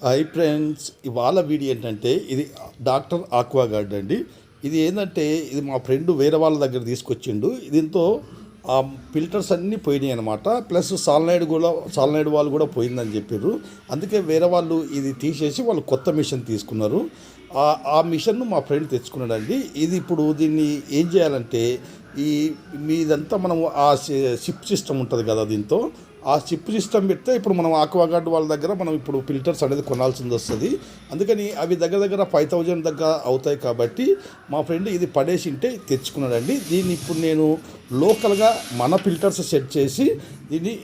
Hi friends, ఇవాళ video ఏంటంటే ఇది డాక్టర్ ఆక్వా గార్డ్ అండి. ఇది ఏంటంటే ఇది మా ఫ్రెండ్ వేరే వాళ్ళ దగ్గర తీసుకొచ్చిండు. దీంతో ఆ ఫిల్టర్స్ అన్నీ పోయినాయి అనమాట. ప్లస్ సాల్నైడ్ వాళ్ళు కూడా పోయిందని చెప్పారు. అందుకే వేరే వాళ్ళు ఇది తీసేసి వాళ్ళు కొత్త మిషన్ తీసుకున్నారు. ఆ మిషన్ను మా ఫ్రెండ్ తెచ్చుకున్నాడండి. ఇది ఇప్పుడు దీన్ని ఏం చేయాలంటే ఈ మీదంతా మనం ఆ షిప్ సిస్టమ్ ఉంటుంది కదా, దీంతో ఆ చిప్ సిస్టమ్ పెడితే ఇప్పుడు మనం ఆక్వాగార్డ్ వాళ్ళ దగ్గర మనం ఇప్పుడు ఫిల్టర్స్ అనేది కొనాల్సింది వస్తుంది. అందుకని అవి దగ్గర దగ్గర 5,000 దగ్గర అవుతాయి. కాబట్టి మా ఫ్రెండ్ ఇది పడేసి ఉంటే తెచ్చుకున్నాడండి. దీన్ని ఇప్పుడు నేను లోకల్గా మన ఫిల్టర్స్ సెట్ చేసి దీన్ని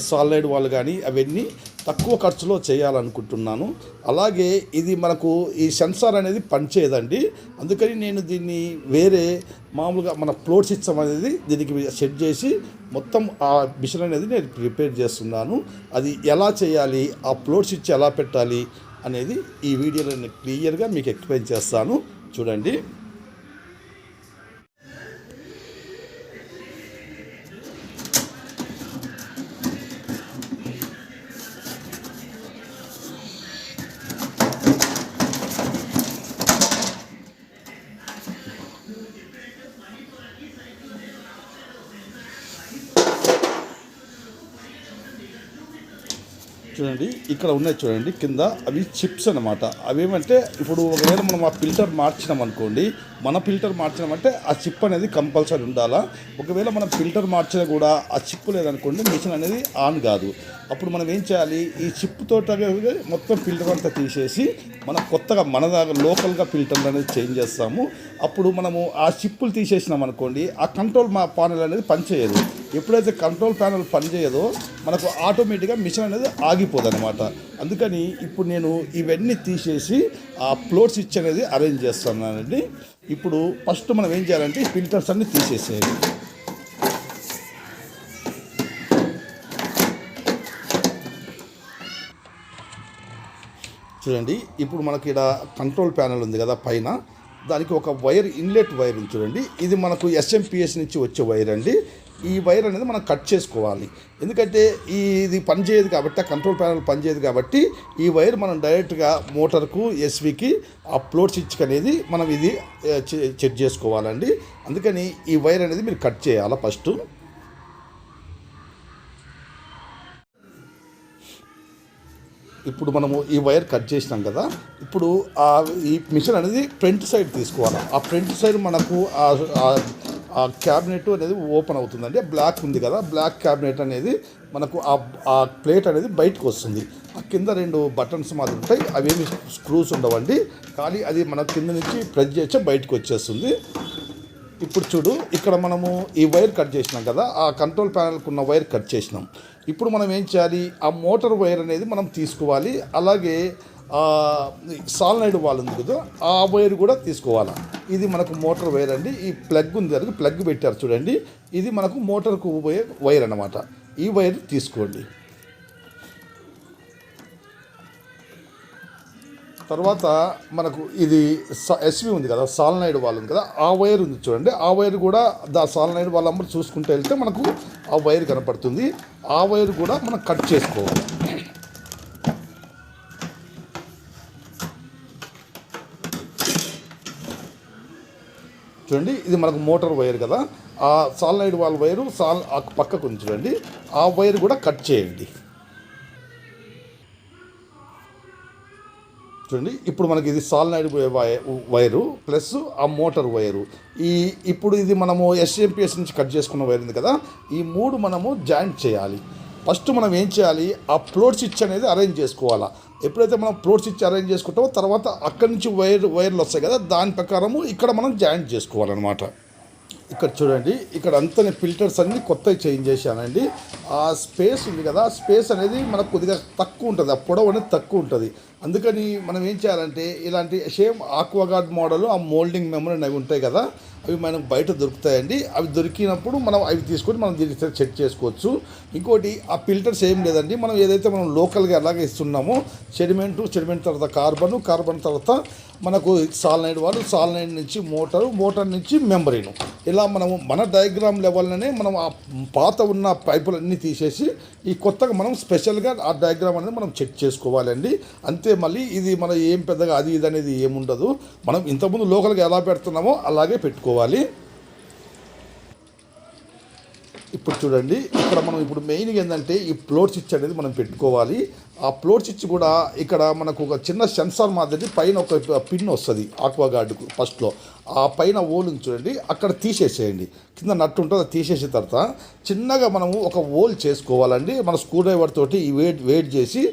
సాలిడ్ వాళ్ళు కానీ అవన్నీ తక్కువ ఖర్చులో చేయాలనుకుంటున్నాను. అలాగే ఇది మనకు ఈ సెన్సార్ అనేది పనిచేయదండి. అందుకని నేను దీన్ని వేరే మామూలుగా మన ఫ్లోర్ సిస్టమ్ అనేది దీనికి సెట్ చేసి మొత్తం ఆ మిషన్ అనేది నేను ప్రిపేర్ చేస్తున్నాను. అది ఎలా చేయాలి, ఆ ఫ్లోర్ స్విచ్ ఎలా పెట్టాలి అనేది ఈ వీడియోలో నేను క్లియర్గా మీకు ఎక్స్ప్లెయిన్ చేస్తాను. చూడండి. చూడండి, ఇక్కడ ఉన్నాయి చూడండి కింద, అవి చిప్స్ అనమాట. అవేమంటే ఇప్పుడు ఒకవేళ మనం ఆ ఫిల్టర్ మార్చినాం అనుకోండి, మన ఫిల్టర్ మార్చినామంటే ఆ చిప్ అనేది కంపల్సరీ ఉండాలా. ఒకవేళ మనం ఫిల్టర్ మార్చినా కూడా ఆ చిప్ లేదనుకోండి, మిషన్ అనేది ఆన్ కాదు. అప్పుడు మనం ఏం చేయాలి, ఈ చిప్ తోట మొత్తం ఫిల్టర్ అంతా తీసేసి మనం కొత్తగా మన దగ్గర లోకల్గా ఫిల్టర్లు అనేది చేంజ్ చేస్తాము. అప్పుడు మనము ఆ చిప్పులు తీసేసినాం అనుకోండి, ఆ కంట్రోల్ ప్యానెల్ అనేది పనిచేయదు. ఎప్పుడైతే కంట్రోల్ ప్యానెల్ పనిచేయదో మనకు ఆటోమేటిక్గా మిషన్ అనేది ఆగిపోదు అనమాట. అందుకని ఇప్పుడు నేను ఇవన్నీ తీసేసి ఆ ఫ్లోర్ స్విచ్ అనేది అరేంజ్ చేస్తున్నానండి. ఇప్పుడు ఫస్ట్ మనం ఏం చేయాలంటే ఈ ఫిల్టర్స్ అన్నీ తీసేసేయాలి. చూడండి, ఇప్పుడు మనకి ఇక్కడ కంట్రోల్ ప్యానెల్ ఉంది కదా పైన, దానికి ఒక వైర్, ఇన్లెట్ వైర్ ఉంది చూడండి. ఇది మనకు ఎస్ఎంపిఎస్ నుంచి వచ్చే వైర్ అండి. ఈ వైర్ అనేది మనం కట్ చేసుకోవాలి. ఎందుకంటే ఇది పనిచేయదు కాబట్టి, ఆ కంట్రోల్ ప్యానెల్ పనిచేయదు కాబట్టి ఈ వైర్ మనం డైరెక్ట్గా మోటార్కు, ఎస్వికి, ఆ ఫ్లోర్ స్విచ్కి అనేది మనం ఇది చెక్ చేసుకోవాలండి. అందుకని ఈ వైర్ అనేది మీరు కట్ చేయాలా ఫస్ట్. ఇప్పుడు మనము ఈ వైర్ కట్ చేసినాం కదా, ఇప్పుడు ఈ మిషన్ అనేది ఫ్రంట్ సైడ్ తీసుకోవాలి. ఆ ఫ్రంట్ సైడ్ మనకు ఆ క్యాబినెట్ అనేది ఓపెన్ అవుతుందండి. బ్లాక్ ఉంది కదా, బ్లాక్ క్యాబినెట్ అనేది మనకు ఆ ప్లేట్ అనేది బయటకు వస్తుంది. ఆ కింద 2 బటన్స్ మాత్రం ఉంటాయి, అవేమి స్క్రూస్ ఉండవండి. కానీ అది మన కింద నుంచి ప్రెస్ చేస్తే బయటకు వచ్చేస్తుంది. ఇప్పుడు చూడు, ఇక్కడ మనము ఈ వైర్ కట్ చేసినాం కదా, ఆ కంట్రోల్ ప్యానెల్కి ఉన్న వైర్ కట్ చేసినాం. ఇప్పుడు మనం ఏం చేయాలి, ఆ మోటార్ వైర్ అనేది మనం తీసుకోవాలి. అలాగే సాల్నైడ్ వాల్ ఉంది కదా, ఆ వైర్ కూడా తీసుకోవాలి. ఇది మనకు మోటార్ వైర్ అండి. ఈ ప్లగ్ ఉంది కదా, ప్లగ్ పెట్టారు చూడండి, ఇది మనకు మోటార్కు పోయే వైర్ అన్నమాట. ఈ వైర్ తీసుకోండి. తర్వాత మనకు ఇది ఎస్వి ఉంది కదా, సాల్నైడ్ వాల్ ఉంది కదా, ఆ వైర్ ఉంది చూడండి. ఆ వైర్ కూడా సాల్నైడ్ వాళ్ళ అమ్మరు చూసుకుంటూ వెళ్తే మనకు ఆ వైర్ కనపడుతుంది. ఆ వైర్ కూడా మనం కట్ చేసుకోవాలి. చూడండి, ఇది మనకు మోటార్ వైర్ కదా, ఆ సాల్నైడ్ వాల్ వైరు పక్కకు ఉంది చూడండి, ఆ వైర్ కూడా కట్ చేయండి. చూడండి, ఇప్పుడు మనకి ఇది సాల్నైడ్ వైరు ప్లస్ ఆ మోటార్ వైరు, ఇప్పుడు ఇది మనము ఎస్ఎంపిఎస్ నుంచి కట్ చేసుకున్న వైర్ ఉంది కదా, ఈ 3 మనము జాయింట్ చేయాలి. ఫస్ట్ మనం ఏం చేయాలి, ఆ ఫ్లోర్ స్విచ్ అనేది అరేంజ్ చేసుకోవాలా. ఎప్పుడైతే మనం ఫ్లోర్ స్విచ్ అరేంజ్ చేసుకుంటామో తర్వాత అక్కడి నుంచి వైర్లు వస్తాయి కదా, దాని ప్రకారము ఇక్కడ మనం జాయింట్ చేసుకోవాలన్నమాట. ఇక్కడ చూడండి, ఇక్కడ అంతా నేను ఫిల్టర్స్ అన్నీ కొత్తవి చేంజ్ చేశానండి. ఆ స్పేస్ ఉంది కదా, స్పేస్ అనేది మనకు కొద్దిగా తక్కువ ఉంటుంది, ఆ పొడవు అనేది తక్కువ ఉంటుంది. అందుకని మనం ఏం చేయాలంటే ఇలాంటి సేమ్ ఆక్వాగార్డ్ మోడల్, ఆ మోల్డింగ్ మెమరీ అవి ఉంటాయి కదా, అవి మనకు బయట దొరుకుతాయండి. అవి దొరికినప్పుడు మనం అవి తీసుకొని మనం దీనికి సెట్ చేసుకోవచ్చు. ఇంకోటి ఆ ఫిల్టర్స్ ఏం లేదండి, మనం ఏదైతే మనం లోకల్గా ఎలాగ ఇస్తున్నామో సెడిమెంట్ తర్వాత కార్బన్ తర్వాత మనకు సాల్నైడ్ నుంచి మోటార్ నుంచి మెంబ్రేను, ఇలా మనము మన డయాగ్రామ్ లెవెల్లోనే మనం ఆ పాత ఉన్న పైపులన్నీ తీసేసి ఈ కొత్తగా మనం స్పెషల్గా ఆ డయాగ్రామ్ అనేది మనం చెక్ చేసుకోవాలండి. అంతే, మళ్ళీ ఇది మనం ఏం పెద్దగా అది ఇది అనేది ఏముండదు. మనం ఇంతకుముందు లోకల్గా ఎలా పెడుతున్నామో అలాగే పెట్టుకోవాలి. ఇప్పుడు చూడండి, ఇక్కడ మనం ఇప్పుడు మెయిన్గా ఏంటంటే ఈ ఫ్లోర్ స్విచ్ అనేది మనం పెట్టుకోవాలి. ఆ ఫ్లోర్ స్విచ్ కూడా ఇక్కడ మనకు ఒక చిన్న సెన్సార్ మాదిరి పైన ఒక పిన్ వస్తుంది ఆక్వా గార్డుకు ఫస్ట్లో. ఆ పైన ఓల్ చూడండి, అక్కడ తీసేసేయండి. కింద నట్టు ఉంటుంది, అది తీసేసిన తర్వాత చిన్నగా మనము ఒక ఓల్ చేసుకోవాలండి. మన స్క్రూ డ్రైవర్ తోటి ఈ వెయిట్ చేసి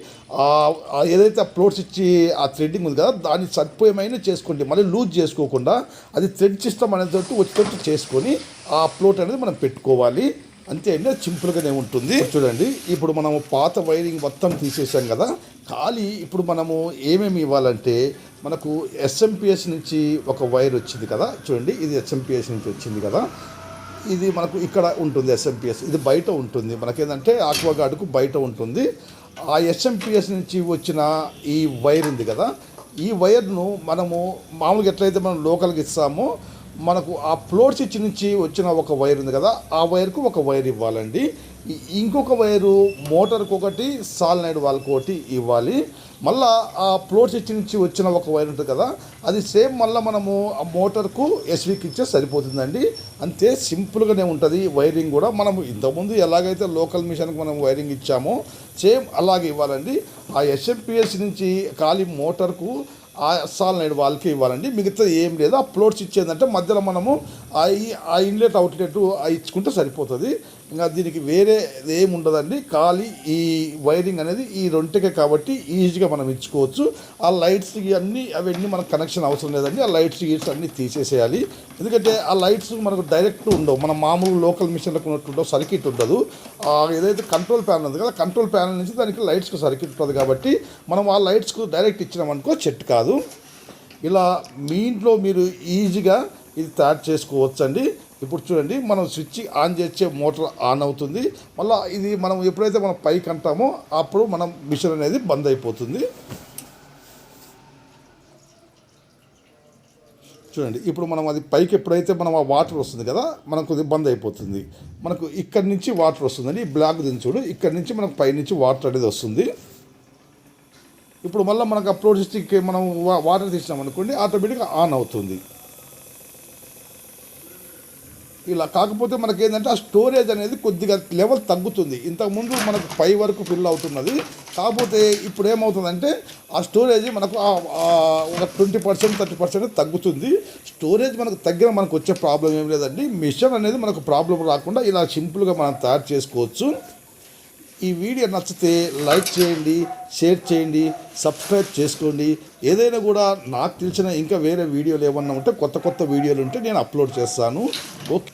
ఏదైతే ఆ ఫ్లోర్ స్విచ్ ఆ థ్రెడ్డింగ్ ఉంది కదా దాన్ని సరిపోయేమైనా చేసుకోండి, మళ్ళీ లూజ్ చేసుకోకుండా అది థ్రెడ్ సిస్టమ్ అనేది వచ్చేటట్టు చేసుకొని ఆ ఫ్లోట్ అనేది మనం పెట్టుకోవాలి. అంతే అండి, సింపుల్గానే ఉంటుంది. చూడండి, ఇప్పుడు మనము పాత వైరింగ్ మొత్తం తీసేసాం కదా, ఖాళీ ఇప్పుడు మనము ఏమేమి ఇవ్వాలంటే మనకు ఎస్ఎంపిఎస్ నుంచి ఒక వైర్ వచ్చింది కదా, చూడండి ఇది ఎస్ఎంపిఎస్ నుంచి వచ్చింది కదా, ఇది మనకు ఇక్కడ ఉంటుంది ఎస్ఎంపిఎస్, ఇది బయట ఉంటుంది మనకేంటంటే ఆక్వా గార్డుకు బయట ఉంటుంది. ఆ ఎస్ఎంపిఎస్ నుంచి వచ్చిన ఈ వైర్ ఉంది కదా, ఈ వైర్ను మనము మామూలుగా ఎట్లయితే మనం లోకల్గా ఇస్తామో మనకు ఆ ఫ్లోర్ స్విచ్ నుంచి వచ్చిన ఒక వైర్ ఉంది కదా, ఆ వైర్కు ఒక వైర్ ఇవ్వాలండి. ఇంకొక వైరు మోటార్కి ఒకటి, సాల్నైడ్ వాళ్ళకి ఒకటి ఇవ్వాలి. మళ్ళీ ఆ ఫ్లోర్ స్విచ్ నుంచి వచ్చిన ఒక వైర్ ఉంటుంది కదా, అది సేమ్ మళ్ళీ మనము ఆ మోటార్కు ఎస్వీకి ఇచ్చే సరిపోతుందండి. అంతే, సింపుల్గానే ఉంటుంది వైరింగ్ కూడా. మనము ఇంతకుముందు ఎలాగైతే లోకల్ మిషన్కి మనం వైరింగ్ ఇచ్చామో సేమ్ అలాగే ఇవ్వాలండి. ఆ ఎస్ఎంపిఎస్ నుంచి ఖాళీ మోటార్కు ఆ సాల్నైడ్ వాళ్ళకి ఇవ్వాలండి, మిగతా ఏం లేదు. ఆ ఫ్లోర్ స్విచ్ ఏంటంటే మధ్యలో మనము ఆ ఇన్లెట్ అవుట్లెట్ ఇచ్చుకుంటే సరిపోతుంది. ఇంకా దీనికి వేరే ఏమి ఉండదండి, ఖాళీ ఈ వైరింగ్ అనేది ఈ రెండుకే కాబట్టి ఈజీగా మనం ఇచ్చుకోవచ్చు. ఆ లైట్స్ అవన్నీ మనకు కనెక్షన్ అవసరం లేదండి. ఆ లైట్స్ అన్నీ తీసేసేయాలి, ఎందుకంటే ఆ లైట్స్ మనకు డైరెక్ట్ ఉండవు, మన మామూలు లోకల్ మిషన్లకు ఉన్నట్టు సర్క్యూట్ ఉండదు. ఏదైతే కంట్రోల్ ప్యానల్ ఉంది కదా, కంట్రోల్ ప్యానల్ నుంచి దానికి లైట్స్కు సర్క్యూట్ ఉంటుంది కాబట్టి మనం ఆ లైట్స్కు డైరెక్ట్ ఇచ్చినామనుకో చెట్టు కాదు. ఇలా మీ ఇంట్లో మీరు ఈజీగా ఇది తయారు చేసుకోవచ్చండి. ఇప్పుడు చూడండి, మనం స్విచ్ ఆన్ చేసే మోటార్ ఆన్ అవుతుంది, మళ్ళీ ఇది మనం ఎప్పుడైతే మనం పైకి అంటామో అప్పుడు మనం మిషన్ అనేది బంద్ అయిపోతుంది. చూడండి, ఇప్పుడు మనం అది పైకి ఎప్పుడైతే మనం ఆ వాటర్ వస్తుంది కదా మనకు ఇది బంద్ అయిపోతుంది. మనకు ఇక్కడి నుంచి వాటర్ వస్తుందండి, ఈ బ్లాక్ దించుడు ఇక్కడి నుంచి మనకు పైనుంచి వాటర్ అనేది వస్తుంది. ఇప్పుడు మళ్ళీ మనకు అప్లోడ్ చేసి మనం వాటర్ తీసినాం అనుకోండి, ఆటోమేటిక్గా ఆన్ అవుతుంది. ఇలా కాకపోతే మనకేంటంటే ఆ స్టోరేజ్ అనేది కొద్దిగా లెవెల్ తగ్గుతుంది. ఇంతకుముందు మనకు పై వరకు ఫిల్ అవుతున్నది, కాకపోతే ఇప్పుడు ఏమవుతుందంటే ఆ స్టోరేజ్ మనకు ఒక 20% 30% తగ్గుతుంది. స్టోరేజ్ మనకు తగ్గిన మనకు వచ్చే ప్రాబ్లం ఏం లేదండి. మిషన్ అనేది మనకు ప్రాబ్లం రాకుండా ఇలా సింపుల్గా మనం తయారు చేసుకోవచ్చు. ఈ వీడియో నచ్చితే లైక్ చేయండి, షేర్ చేయండి, సబ్స్క్రైబ్ చేసుకోండి. ఏదైనా కూడా నాకు తెలిసిన ఇంకా వేరే వీడియోలు ఏమన్నా ఉంటే కొత్త వీడియోలు ఉంటే నేను అప్లోడ్ చేస్తాను. ఓకే.